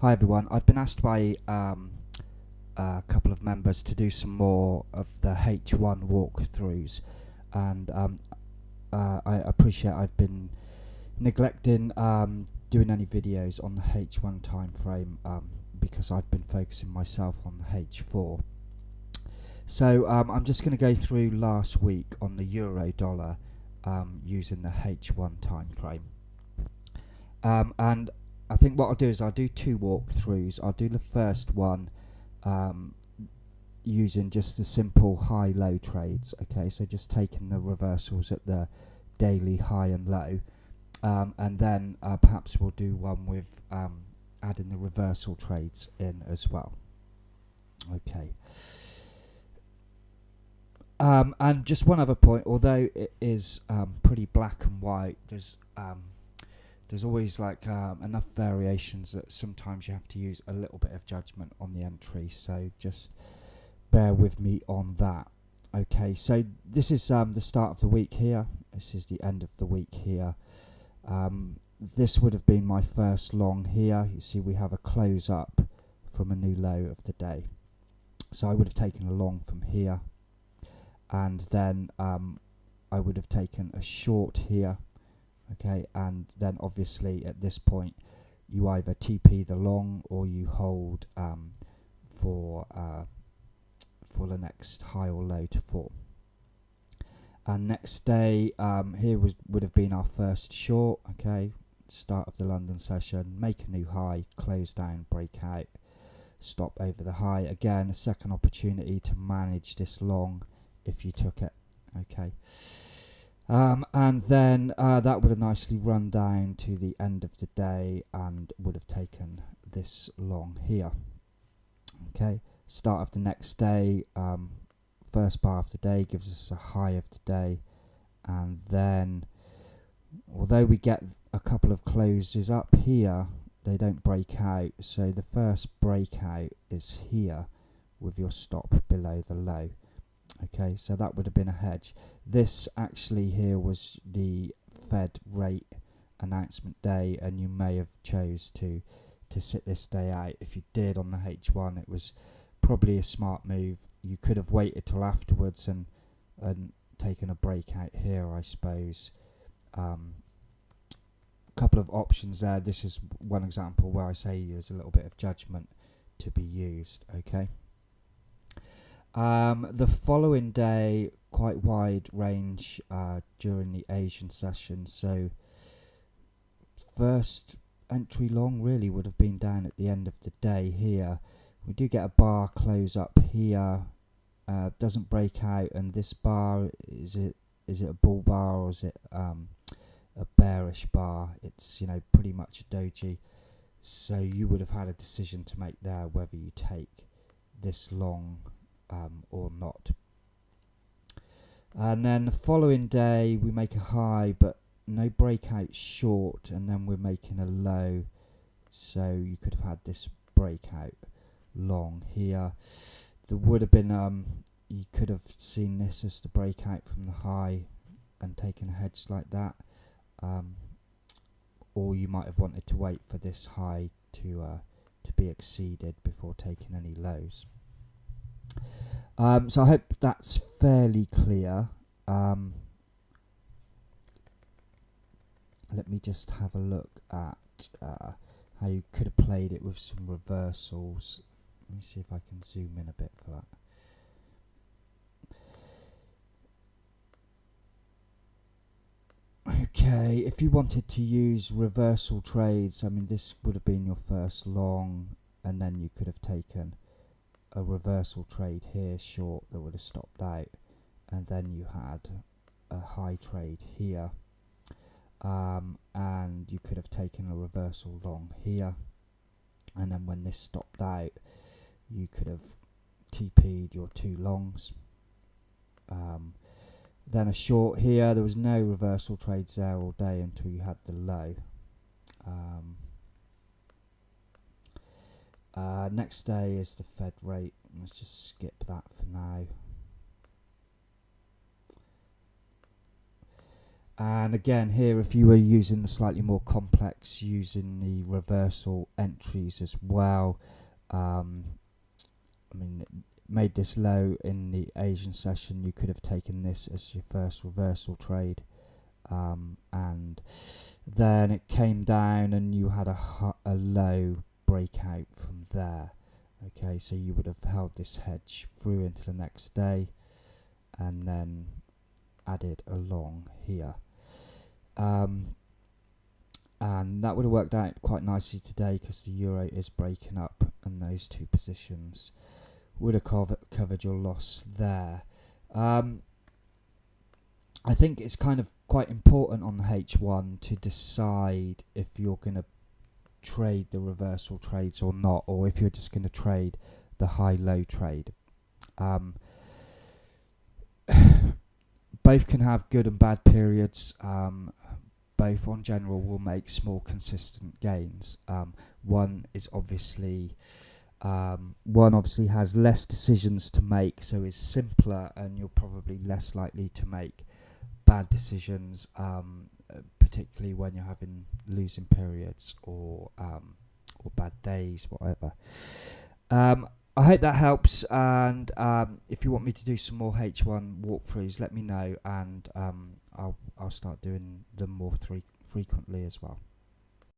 Hi everyone. I've been asked by a couple of members to do some more of the H1 walkthroughs, and I appreciate I've been neglecting doing any videos on the H1 time frame because I've been focusing myself on the H4. So I'm just going to go through last week on the euro dollar using the H1 time frame, and I think what I'll do is I'll do two walkthroughs. I'll do the first one using just the simple high-low trades. Okay, so just taking the reversals at the daily high and low, and then perhaps we'll do one with adding the reversal trades in as well. Okay. And just one other point, although it is pretty black and white, there's always like enough variations that sometimes you have to use a little bit of judgment on the entry, so just bear with me on that. Okay, so this is the start of the week here, this is the end of the week here. This would have been my first long here. You see we have a close up from a new low of the day, so I would have taken a long from here, and then I would have taken a short here. Okay, and then obviously at this point you either TP the long or you hold for the next high or low to form. And next day here would have been our first short. Okay, start of the London session, make a new high, close down, break out, stop over the high. Again, a second opportunity to manage this long if you took it. Okay. And then that would have nicely run down to the end of the day and would have taken this long here. Okay, start of the next day, first bar of the day gives us a high of the day, and then although we get a couple of closes up here, they don't break out, so the first breakout is here with your stop below the low. Okay, so that would have been a hedge. This actually here was the Fed rate announcement day, and you may have chose to sit this day out. If you did on the H1, it was probably a smart move. You could have waited till afterwards and taken a breakout here, I suppose. Couple of options there. This is one example where I say there's a little bit of judgment to be used. Okay. The following day, quite wide range during the Asian session, so first entry long really would have been down at the end of the day here. We do get a bar close up here, doesn't break out, and this bar, is it a bull bar or is it a bearish bar? It's pretty much a doji, so you would have had a decision to make there whether you take this long or not. And then the following day we make a high but no breakout short, and then we're making a low, so you could have had this breakout long here. There would have been you could have seen this as the breakout from the high and taken a hedge like that, or you might have wanted to wait for this high to be exceeded before taking any lows. So I hope that's fairly clear. Let me just have a look at how you could have played it with some reversals. Let me see if I can zoom in a bit for that. Okay, if you wanted to use reversal trades, I mean this would have been your first long, and then you could have taken a reversal trade here short that would have stopped out, and then you had a high trade here, and you could have taken a reversal long here, and then when this stopped out you could have TP'd your two longs, then a short here. There was no reversal trades there all day until you had the low. Next day is the Fed rate. Let's just skip that for now. And again, here, if you were using the slightly more complex, using the reversal entries as well, I mean, made this low in the Asian session, you could have taken this as your first reversal trade, and then it came down and you had a low breakout from there. Okay, so you would have held this hedge through into the next day and then added along here. And that would have worked out quite nicely today because the euro is breaking up, and those two positions would have covered your loss there. I think it's kind of quite important on the H1 to decide if you're going to trade the reversal trades or not, or if you're just going to trade the high-low trade. Both can have good and bad periods. Both on general will make small consistent gains. One obviously has less decisions to make, so is simpler, and you're probably less likely to make bad decisions, particularly when you're having losing periods or bad days, whatever. I hope that helps, and if you want me to do some more H1 walkthroughs, let me know, and I'll start doing them more frequently as well.